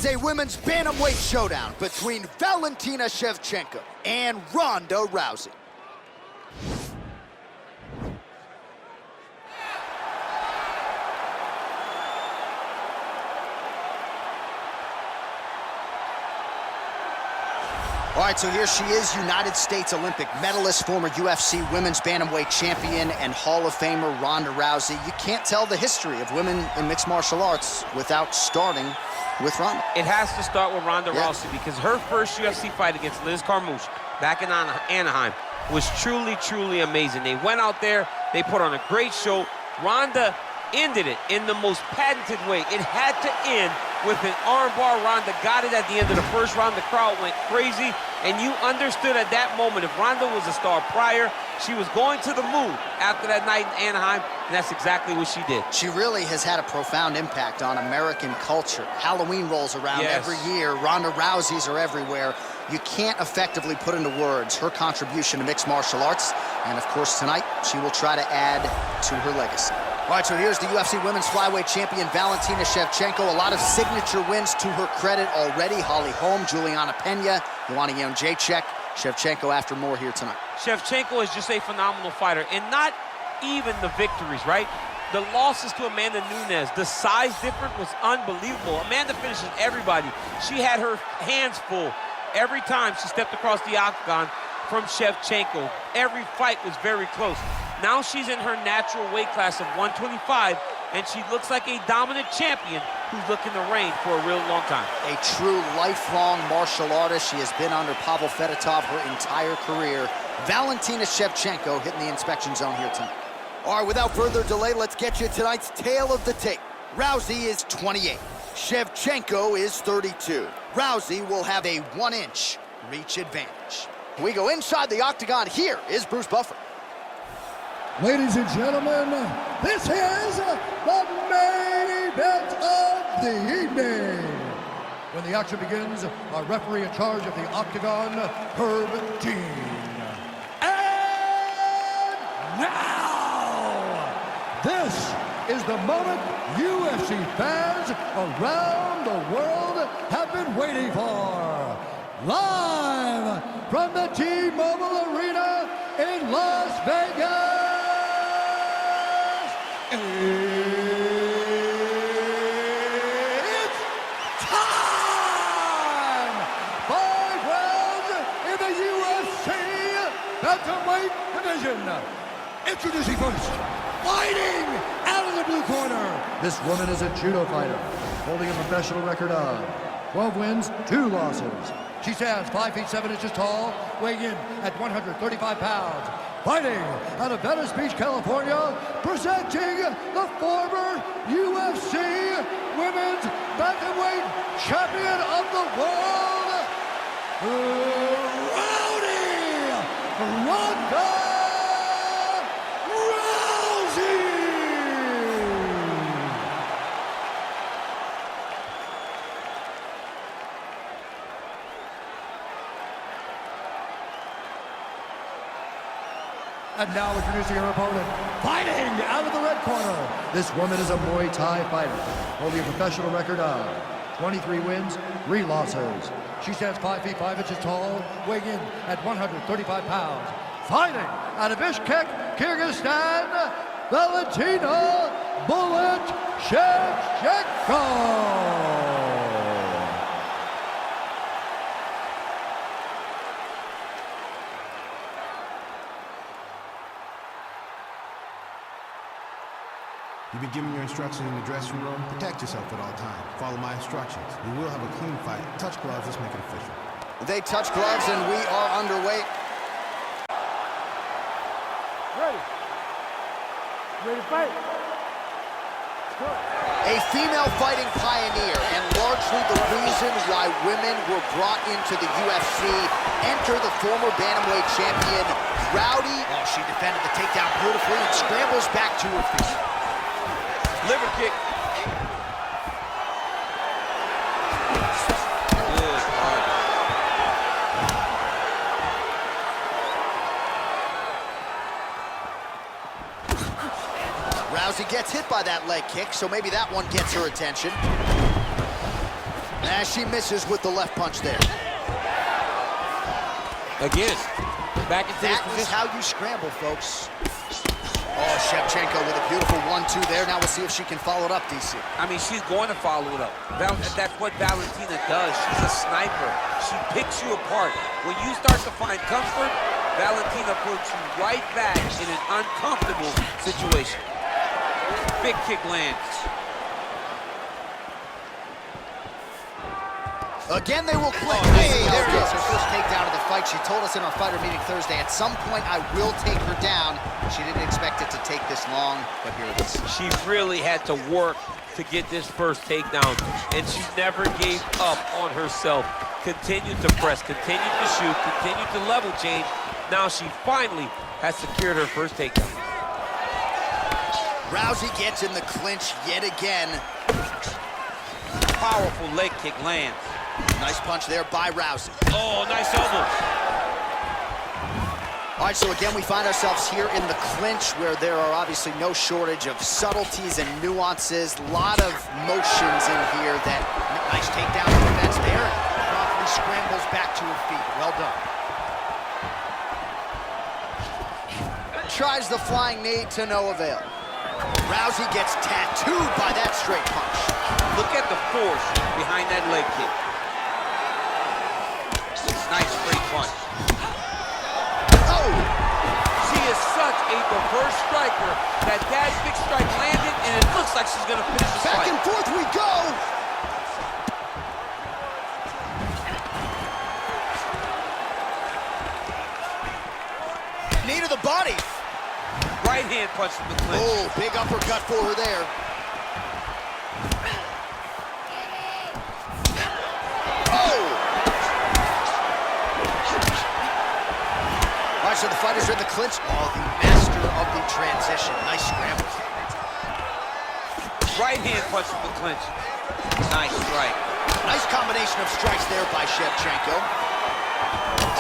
It's a women's bantamweight showdown between Valentina Shevchenko and Ronda Rousey. All right, so here she is, United States Olympic medalist, former UFC women's bantamweight champion, and Hall of Famer Ronda Rousey. You can't tell the history of women in mixed martial arts without starting with Ronda. It has to start with Ronda Rousey because her first UFC fight against Liz Carmouche back in Anaheim was truly, truly amazing. They went out there, they put on a great show. Ronda ended it in the most patented way. It had to end with an armbar. Ronda got it at the end of the first round. The crowd went crazy, and you understood at that moment if Ronda was a star prior, she was going to the moon after that night in Anaheim, and that's exactly what she did. She really has had a profound impact on American culture. Halloween rolls around every year. Ronda Rouseys are everywhere. You can't effectively put into words her contribution to mixed martial arts, and of course tonight she will try to add to her legacy. All right, so here's the UFC Women's Flyweight Champion, Valentina Shevchenko. A lot of signature wins to her credit already. Holly Holm, Juliana Pena, Joanna Jędrzejczyk. Shevchenko after more here tonight. Shevchenko is just a phenomenal fighter, and not even the victories, right? The losses to Amanda Nunes, the size difference was unbelievable. Amanda finishes everybody. She had her hands full every time she stepped across the octagon from Shevchenko. Every fight was very close. Now she's in her natural weight class of 125, and she looks like a dominant champion who's looking to reign for a real long time. A true lifelong martial artist. She has been under Pavel Fedotov her entire career. Valentina Shevchenko hitting the inspection zone here tonight. All right, without further delay, let's get you tonight's tale of the tape. Rousey is 28. Shevchenko is 32. Rousey will have a 1-inch reach advantage. We go inside the octagon. Here is Bruce Buffer. Ladies and gentlemen, this is the main event of the evening. When the action begins, our referee in charge of the octagon, Herb Dean. And now, this is the moment UFC fans around the world have been waiting for. Live from the T-Mobile Arena in Las Vegas. It's time! 5 rounds in the UFC bantamweight division. Introducing first, fighting out of the blue corner. This woman is a judo fighter, holding a professional record of 12 wins, 2 losses. She stands 5 feet 7 inches tall, weighing in at 135 pounds. Fighting out of Venice Beach, California, presenting the former UFC Women's Bantamweight Champion of the World, Ronda Rousey! And now introducing her opponent, fighting out of the red corner. This woman is a Muay Thai fighter, holding a professional record of 23 wins, 3 losses. She stands 5 feet 5 inches tall, weighing in at 135 pounds. Fighting out of Bishkek, Kyrgyzstan, Valentina "Bullet" Shevchenko. You've been given your instructions in the dressing room. Protect yourself at all times. Follow my instructions. We will have a clean fight. Touch gloves. Let's make it official. They touch gloves, and we are underway. Ready. Ready to fight. A female fighting pioneer, and largely the reason why women were brought into the UFC. Enter the former bantamweight champion, Rowdy. Oh, she defended the takedown beautifully and scrambles back to her feet. Liver kick. Good. Rousey gets hit by that leg kick, so maybe that one gets her attention. As she misses with the left punch there. Again, back into this That is position. how you scramble, folks. Oh, Shevchenko with a beautiful 1-2 there. Now we'll see if she can follow it up, DC. I mean, she's going to follow it up. That's what Valentina does. She's a sniper. She picks you apart. When you start to find comfort, Valentina puts you right back in an uncomfortable situation. Big kick lands. Again, they will click. Oh, Hey, there it is, her first takedown of the fight. She told us in our fighter meeting Thursday, at some point I will take her down. She didn't expect it to take this long, but here it is. She really had to work to get this first takedown, and she never gave up on herself. Continued to press, continued to shoot, continued to level change. Now she finally has secured her first takedown. Rousey gets in the clinch yet again. Powerful leg kick lands. Nice punch there by Rousey. Oh, nice elbow. All right, so again, we find ourselves here in the clinch where there are obviously no shortage of subtleties and nuances. A lot of motions in here. That nice takedown defense there. Promptly scrambles back to her feet. Well done. Tries the flying knee to no avail. Rousey gets tattooed by that straight punch. Look at the force behind that leg kick. Nice straight punch. Oh! She is such a diverse striker that big strike landed, and it looks like she's going to finish this Back fight. and forth we go! Knee to the body. Right hand punch from the clinch. Oh, big uppercut for her there. All right, so the fighters are in the clinch. Oh, the master of the transition. Nice scramble. Right hand punch from the clinch. Nice strike. Nice combination of strikes there by Shevchenko.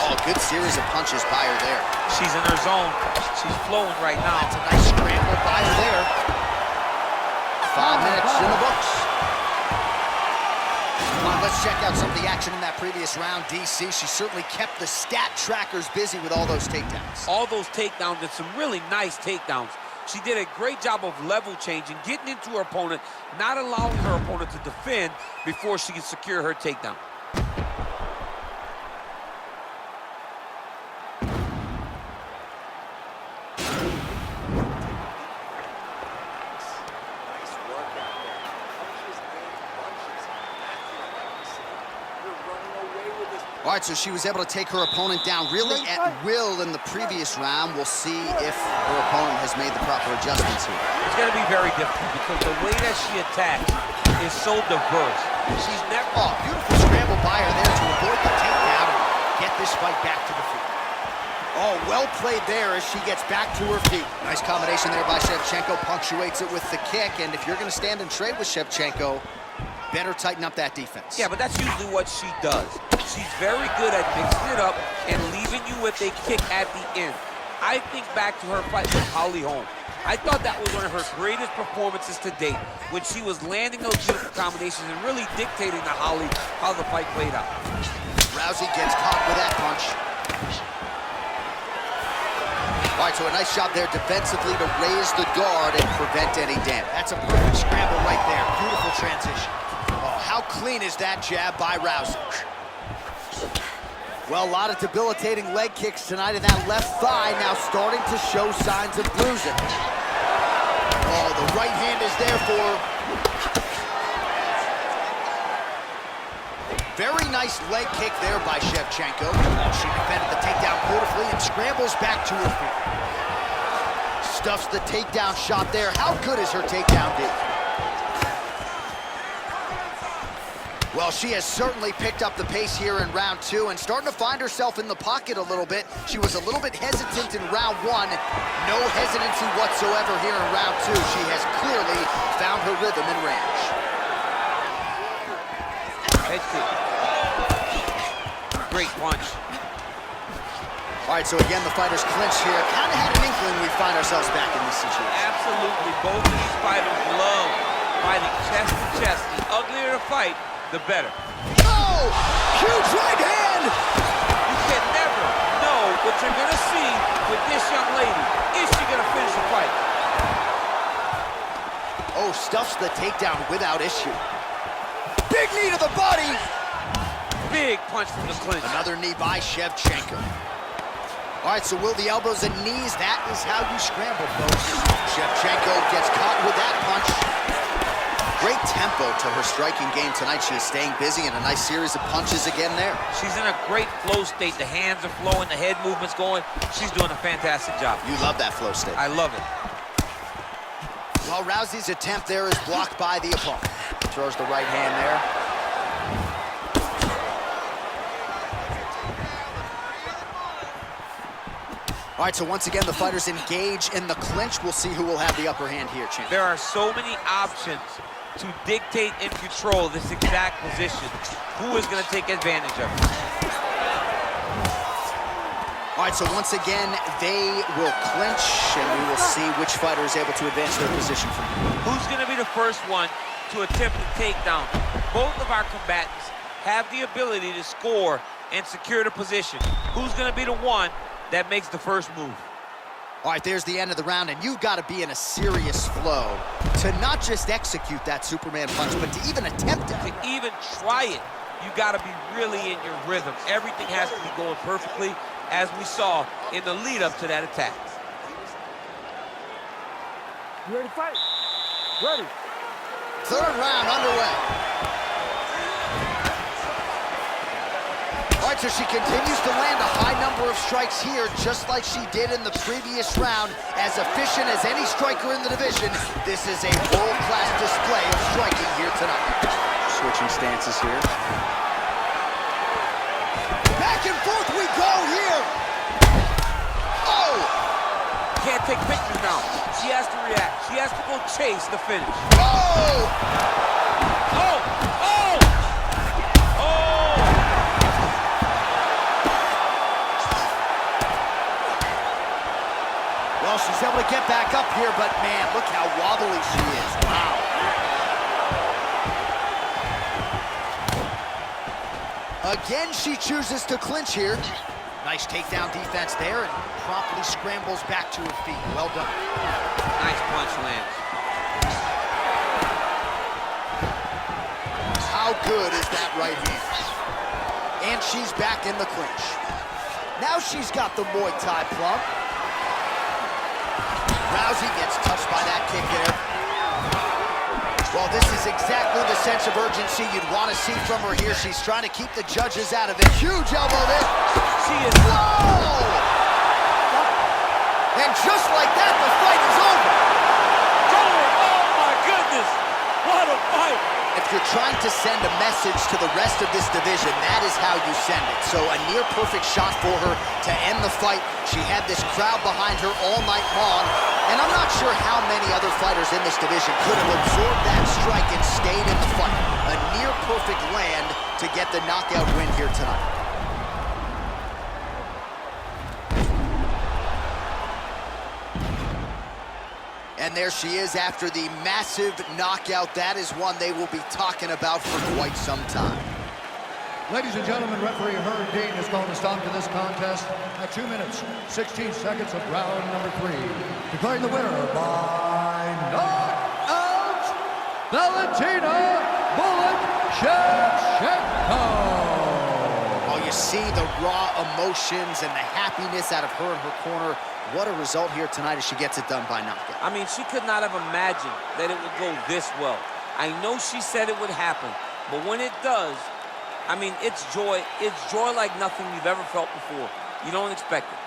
Oh, good series of punches by her there. She's in her zone. She's flowing right now. That's a nice scramble by her there. 5 minutes in the books. Come on, let's check out some of the action in that previous round. DC, she certainly kept the stat trackers busy with all those takedowns. All those takedowns and some really nice takedowns. She did a great job of level changing, getting into her opponent, not allowing her opponent to defend before she can secure her takedown. All right, so she was able to take her opponent down really at will in the previous round. We'll see if her opponent has made the proper adjustments here. It's going to be very difficult because the way that she attacks is so diverse. She's never... Oh, beautiful scramble by her there to avoid the takedown and get this fight back to the feet. Oh, well played there as she gets back to her feet. Nice combination there by Shevchenko, punctuates it with the kick, and if you're going to stand and trade with Shevchenko, better tighten up that defense. Yeah, but that's usually what she does. She's very good at mixing it up and leaving you with a kick at the end. I think back to her fight with Holly Holm. I thought that was one of her greatest performances to date, when she was landing those beautiful combinations and really dictating to Holly how the fight played out. Rousey gets caught with that punch. All right, so a nice job there defensively to raise the guard and prevent any damage. That's a perfect scramble right there. Beautiful transition. Oh, how clean is that jab by Rousey? Well, a lot of debilitating leg kicks tonight, and that left thigh now starting to show signs of bruising. Oh, the right hand is there for her. Very nice leg kick there by Shevchenko. She defended the takedown beautifully and scrambles back to her feet. Stuffs the takedown shot there. How good is her takedown, D? Well, she has certainly picked up the pace here in round 2 and starting to find herself in the pocket a little bit. She was a little bit hesitant in round 1. No hesitancy whatsoever here in round 2. She has clearly found her rhythm and range. Head kick. Great punch. All right, so again, the fighters clinch here. Kind of had an inkling we find ourselves back in this situation. Absolutely. Both of these fighters love fighting chest to chest. The uglier the fight, the better. Oh! Huge right hand! You can never know what you're gonna see with this young lady. Is she gonna finish the fight? Oh, stuffs the takedown without issue. Big knee to the body! Big punch from the clinch. Another knee by Shevchenko. All right, so will the elbows and knees, that is how you scramble, folks. Shevchenko gets caught with that punch. Great tempo to her striking game tonight. She is staying busy, and a nice series of punches again there. She's in a great flow state. The hands are flowing, the head movement's going. She's doing a fantastic job. You love that flow state. I love it. Well, Rousey's attempt there is blocked by the opponent. Throws the right hand there. All right, so once again, the fighters engage in the clinch. We'll see who will have the upper hand here, champ. There are so many options to dictate and control this exact position. Who is going to take advantage of it? All right, so once again, they will clinch, and we will see which fighter is able to advance their position from here. Who's going to be the first one to attempt the takedown? Both of our combatants have the ability to score and secure the position. Who's going to be the one that makes the first move? All right, there's the end of the round, and you've got to be in a serious flow to not just execute that Superman punch, but to even attempt it. To even try it, you got to be really in your rhythm. Everything has to be going perfectly, as we saw in the lead up to that attack. You ready to fight? Ready. Third round underway. All right, so she continues to land a high number of strikes here, just like she did in the previous round. As efficient as any striker in the division, this is a world-class display of striking here tonight. Switching stances here. Back and forth we go here. Oh! Can't take pictures now. She has to react. She has to go chase the finish. Oh! Oh! Oh! Oh! Well, she's able to get back up here, but man, look how wobbly she is. Wow. Again, she chooses to clinch here. Nice takedown defense there, and promptly scrambles back to her feet. Well done. Nice punch lands. How good is that right hand? And she's back in the clinch. Now she's got the Muay Thai plum. Rousey gets touched by that kick there. Well, this is exactly the sense of urgency you'd want to see from her here. She's trying to keep the judges out of it. Huge elbow there. She is... Whoa! And just like that, the fight is over. Oh my goodness! What a fight! If you're trying to send a message to the rest of this division, that is how you send it. So a near-perfect shot for her to end the fight. She had this crowd behind her all night long, and I'm not sure how many other fighters in this division could have absorbed that strike and stayed in the fight. A near-perfect land to get the knockout win here tonight. And there she is after the massive knockout. That is one they will be talking about for quite some time. Ladies and gentlemen, referee Herb Dean is going to stop to this contest at 2 minutes, 16 seconds of round number 3. Declaring the winner by knockout, Valentina Shevchenko. Well, you see the raw emotions and the happiness out of her in her corner. What a result here tonight as she gets it done by knockout. I mean, she could not have imagined that it would go this well. I know she said it would happen, but when it does, I mean, it's joy. It's joy like nothing you've ever felt before. You don't expect it.